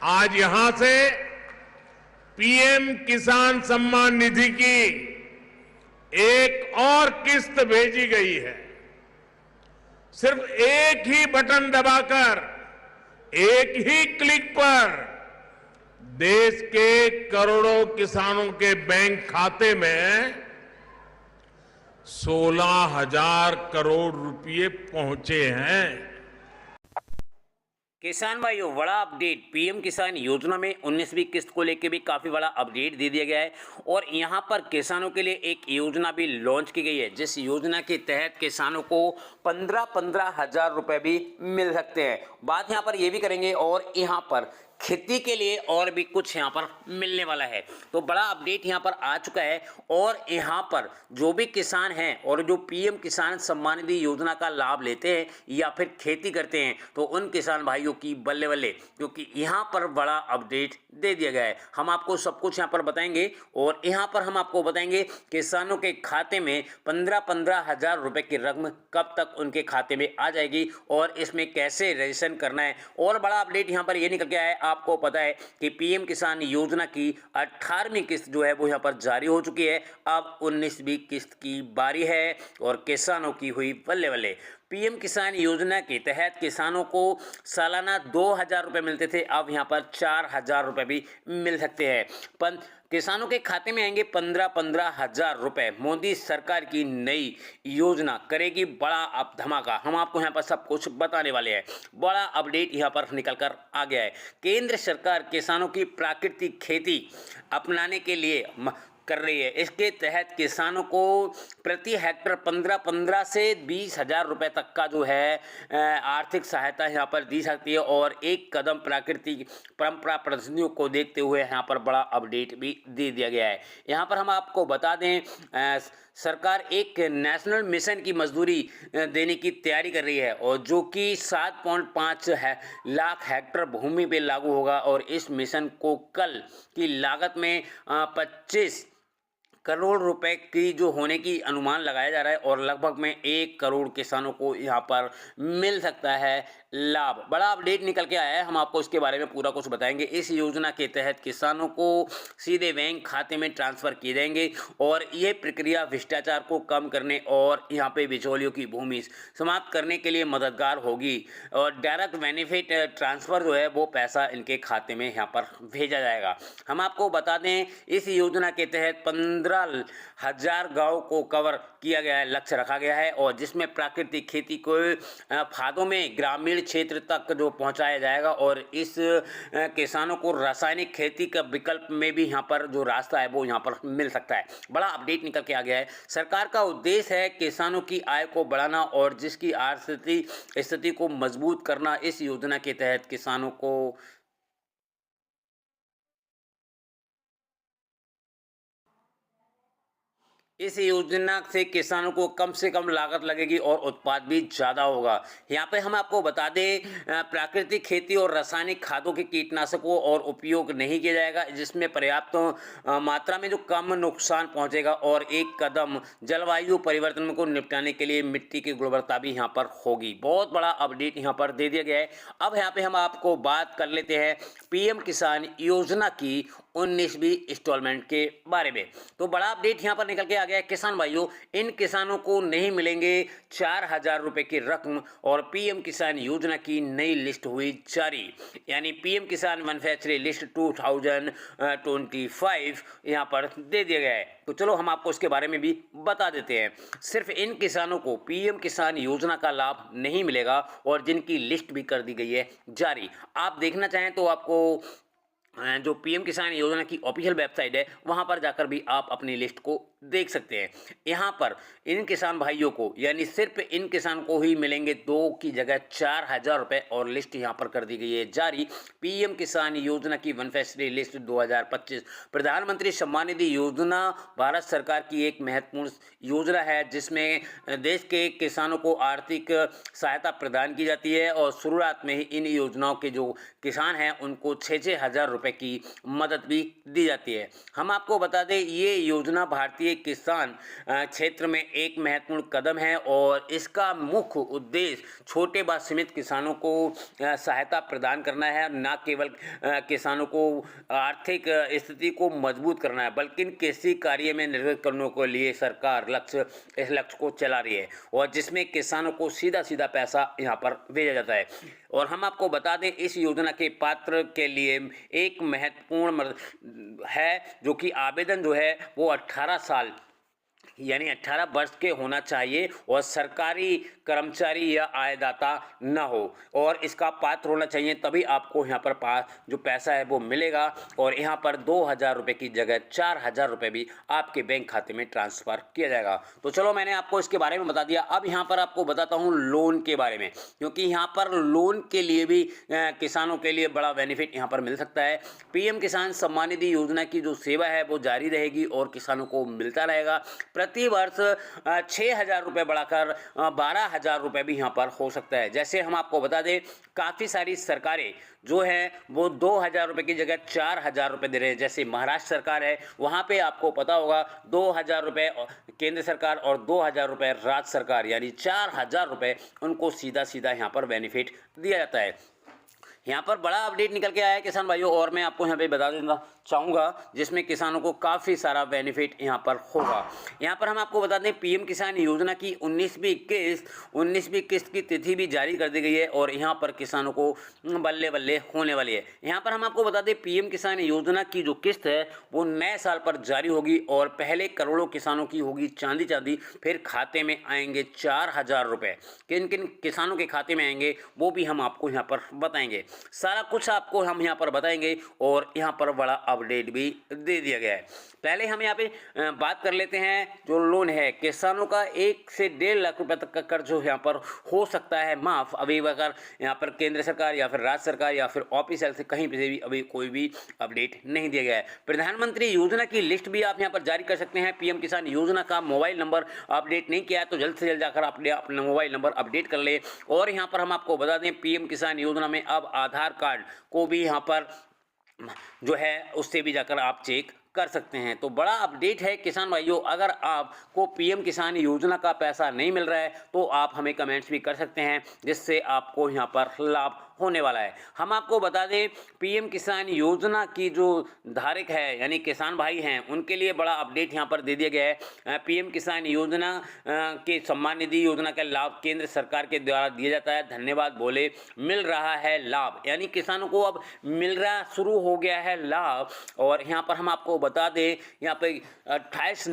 आज यहां से पीएम किसान सम्मान निधि की एक और किस्त भेजी गई है। सिर्फ एक ही बटन दबाकर, एक ही क्लिक पर देश के करोड़ों किसानों के बैंक खाते में 16,000 करोड़ रुपए पहुंचे हैं। किसान भाइयों, बड़ा अपडेट। पीएम किसान योजना में 19वीं किस्त को लेकर भी काफ़ी बड़ा अपडेट दे दिया गया है और यहां पर किसानों के लिए एक योजना भी लॉन्च की गई है, जिस योजना के तहत किसानों को 15-15 हजार रुपए भी मिल सकते हैं। बात यहां पर ये भी करेंगे और यहां पर खेती के लिए और भी कुछ यहाँ पर मिलने वाला है। तो बड़ा अपडेट यहाँ पर आ चुका है और यहाँ पर जो भी किसान हैं और जो पीएम किसान सम्मान निधि योजना का लाभ लेते हैं या फिर खेती करते हैं, तो उन किसान भाइयों की बल्ले बल्ले, क्योंकि यहाँ पर बड़ा अपडेट दे दिया गया है। हम आपको सब कुछ यहाँ पर बताएंगे और यहाँ पर हम आपको बताएंगे किसानों के खाते में 15-15 हजार रुपए की रकम कब तक उनके खाते में आ जाएगी और इसमें कैसे रजिस्ट्रेशन करना है। और बड़ा अपडेट यहाँ पर ये निकल के आया है, आपको पता है कि पीएम किसान योजना की 18वीं किस्त जो है वो यहां पर जारी हो चुकी है। अब 19वीं किस्त की बारी है और किसानों की हुई बल्ले बल्ले। पीएम किसान योजना के तहत किसानों को सालाना 2,000 रुपए मिलते थे, अब यहां पर 4,000 रुपए भी मिल सकते हैं। किसानों के खाते में आएंगे 15-15 हजार रुपए। मोदी सरकार की नई योजना करेगी बड़ा अब धमाका। हम आपको यहाँ पर सब कुछ बताने वाले हैं। बड़ा अपडेट यहाँ पर निकल कर आ गया है। केंद्र सरकार किसानों की प्राकृतिक खेती अपनाने के लिए कर रही है। इसके तहत किसानों को प्रति हेक्टर 15-15 से 20,000 रुपए तक का जो है आर्थिक सहायता यहाँ पर दी सकती है और एक कदम प्राकृतिक परंपरा पद्धतियों को देखते हुए यहाँ पर बड़ा अपडेट भी दे दिया गया है। यहाँ पर हम आपको बता दें, सरकार एक नेशनल मिशन की मजदूरी देने की तैयारी कर रही है और जो कि 7.5 लाख हेक्टर भूमि पे लागू होगा और इस मिशन को कल की लागत में 25 करोड़ रुपए की जो होने की अनुमान लगाया जा रहा है और लगभग में 1 करोड़ किसानों को यहाँ पर मिल सकता है लाभ। बड़ा अपडेट निकल के आया है, हम आपको इसके बारे में पूरा कुछ बताएंगे। इस योजना के तहत किसानों को सीधे बैंक खाते में ट्रांसफर किए जाएंगे और ये प्रक्रिया भ्रष्टाचार को कम करने और यहाँ पे बिचौलियों की भूमि समाप्त करने के लिए मददगार होगी और डायरेक्ट बेनिफिट ट्रांसफर जो है वो पैसा इनके खाते में यहाँ पर भेजा जाएगा। हम आपको बता दें, इस योजना के तहत 15,000 गांव को कवर किया गया है, लक्ष्य रखा गया है और जिसमें प्राकृतिक खेती को फायदों में ग्रामीण क्षेत्र तक जो पहुंचाया जाएगा और इस किसानों को रासायनिक खेती का विकल्प में भी यहां पर जो रास्ता है वो यहां पर मिल सकता है। बड़ा अपडेट निकल के आ गया है। सरकार का उद्देश्य है किसानों की आय को बढ़ाना और जिसकी आर्थिक स्थिति को मजबूत करना। इस योजना के तहत किसानों को इस योजना से किसानों को कम से कम लागत लगेगी और उत्पाद भी ज़्यादा होगा। यहाँ पे हम आपको बता दें, प्राकृतिक खेती और रासायनिक खादों के कीटनाशकों और उपयोग नहीं किया जाएगा, जिसमें पर्याप्त मात्रा में जो कम नुकसान पहुँचेगा और एक कदम जलवायु परिवर्तन को निपटाने के लिए मिट्टी की गुणवत्ता भी यहाँ पर होगी। बहुत बड़ा अपडेट यहाँ पर दे दिया गया है। अब यहाँ पे हम आपको बात कर लेते हैं पीएम किसान योजना की 19वीं इंस्टॉलमेंट के बारे में। तो बड़ा अपडेट यहाँ पर निकल के आ गया है। किसान भाइयों, इन किसानों को नहीं मिलेंगे 4,000 रुपए की रकम और पीएम किसान योजना की नई लिस्ट हुई जारी, यानी पीएम किसान बेनिफिशियरी लिस्ट 2025 यहाँ पर दे दिया गया है। तो चलो हम आपको इसके बारे में भी बता देते हैं। सिर्फ इन किसानों को पीएम किसान योजना का लाभ नहीं मिलेगा और जिनकी लिस्ट भी कर दी गई है जारी। आप देखना चाहें तो आपको जो पीएम किसान योजना की ऑफिशियल वेबसाइट है वहां पर जाकर भी आप अपनी लिस्ट को देख सकते हैं। यहाँ पर इन किसान भाइयों को, यानी सिर्फ इन किसान को ही मिलेंगे 2 की जगह 4,000 रुपए और लिस्ट यहाँ पर कर दी गई है जारी। पीएम किसान योजना की बेनिफिशियरी लिस्ट 2025। प्रधानमंत्री सम्मान निधि योजना भारत सरकार की एक महत्वपूर्ण योजना है जिसमें देश के किसानों को आर्थिक सहायता प्रदान की जाती है और शुरुआत में ही इन योजनाओं के जो किसान हैं उनको 6,000 रुपए रुपए की मदद भी दी जाती है। हम आपको बता दें ये योजना भारतीय किसान क्षेत्र में एक महत्वपूर्ण कदम है और इसका मुख्य उद्देश्य छोटे व सीमित किसानों को सहायता प्रदान करना है। न केवल किसानों को आर्थिक स्थिति को मजबूत करना है बल्कि कृषि कार्य में निर्भर करने के लिए सरकार इस लक्ष्य को चला रही है और जिसमें किसानों को सीधा सीधा पैसा यहाँ पर भेजा जाता है। और हम आपको बता दें इस योजना के पात्र के लिए एक महत्वपूर्ण है जो कि आवेदन जो है वो 18 साल यानी 18 वर्ष के होना चाहिए और सरकारी कर्मचारी या आयदाता न हो और इसका पात्र होना चाहिए, तभी आपको यहाँ पर जो पैसा है वो मिलेगा। और यहाँ पर 2,000 रुपये की जगह 4,000 रुपये भी आपके बैंक खाते में ट्रांसफ़र किया जाएगा। तो चलो मैंने आपको इसके बारे में बता दिया। अब यहाँ पर आपको बताता हूँ लोन के बारे में, क्योंकि यहाँ पर लोन के लिए भी किसानों के लिए बड़ा बेनिफिट यहाँ पर मिल सकता है। PM किसान सम्मान निधि योजना की जो सेवा है वो जारी रहेगी और किसानों को मिलता रहेगा। प्रति वर्ष 6,000 रुपये बढ़ाकर 12,000 रुपये भी यहाँ पर हो सकता है। जैसे हम आपको बता दें काफ़ी सारी सरकारें जो हैं वो 2,000 रुपये की जगह 4,000 रुपये दे रहे हैं। जैसे महाराष्ट्र सरकार है वहाँ पे आपको पता होगा 2,000 रुपये केंद्र सरकार और 2,000 रुपये राज्य सरकार यानी 4,000 रुपये उनको सीधा सीधा यहाँ पर बेनिफिट दिया जाता है। यहाँ पर बड़ा अपडेट निकल के आया है किसान भाइयों और मैं आपको यहाँ पे बता देना चाहूँगा जिसमें किसानों को काफ़ी सारा बेनिफिट यहाँ पर होगा। यहाँ पर हम आपको बता दें PM किसान योजना की 19वीं किस्त की तिथि भी जारी कर दी गई है और यहाँ पर किसानों को बल्ले बल्ले होने वाली है। यहाँ पर हम आपको बता दें PM किसान योजना की जो किस्त है वो नए साल पर जारी होगी और पहले करोड़ों किसानों की होगी चांदी, फिर खाते में आएंगे 4,000 रुपये। किन किन किसानों के खाते में आएंगे वो भी हम आपको यहाँ पर बताएंगे। सारा कुछ आपको हम यहाँ पर बताएंगे और यहाँ पर बड़ा अपडेट भी दे दिया गया है। पहले हम यहाँ पे बात कर लेते हैं जो लोन है किसानों का 1 से 1.5 लाख रुपए तक का कर्ज जो यहाँ पर हो सकता है माफ़। अभी अगर यहाँ पर केंद्र सरकार या फिर राज्य सरकार या फिर ऑफिशियल से कहीं से भी अभी कोई भी अपडेट नहीं दिया गया है। प्रधानमंत्री योजना की लिस्ट भी आप यहाँ पर जारी कर सकते हैं। PM किसान योजना का मोबाइल नंबर अपडेट नहीं किया है तो जल्द से जल्द जाकर अपना मोबाइल नंबर अपडेट कर ले। और यहाँ पर हम आपको बता दें PM किसान योजना में अब आधार कार्ड को भी यहाँ पर जो है उससे भी जाकर आप चेक कर सकते हैं। तो बड़ा अपडेट है किसान भाइयों। अगर आपको PM किसान योजना का पैसा नहीं मिल रहा है तो आप हमें कमेंट्स भी कर सकते हैं जिससे आपको यहाँ पर लाभ होने वाला है। हम आपको बता दें PM किसान योजना की जो धारक है यानी किसान भाई हैं उनके लिए बड़ा अपडेट यहाँ पर दे दिया गया है। PM किसान योजना के सम्मान निधि योजना का लाभ केंद्र सरकार के द्वारा दिया जाता है। धन्यवाद बोले मिल रहा है लाभ, यानी किसानों को अब मिल रहा शुरू हो गया है लाभ। और यहाँ पर हम आपको बता दें यहाँ पे 28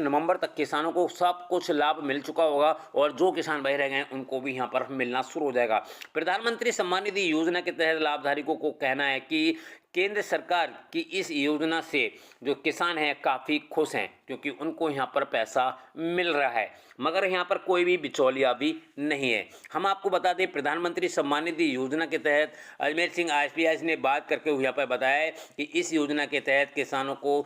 नवंबर तक किसानों को सब कुछ लाभ मिल चुका होगा और जो किसान भाई रह गए हैं उनको भी यहाँ पर मिलना शुरू हो जाएगा। प्रधानमंत्री सम्मान निधि योजना के तहत लाभधारकों को कहना है कि केंद्र सरकार की इस योजना से जो किसान हैं काफ़ी खुश हैं क्योंकि उनको यहाँ पर पैसा मिल रहा है मगर यहाँ पर कोई भी बिचौलिया भी नहीं है। हम आपको बता दें प्रधानमंत्री सम्मान निधि योजना के तहत अजमेर सिंह IPS ने बात करके यहाँ पर बताया है कि इस योजना के तहत किसानों को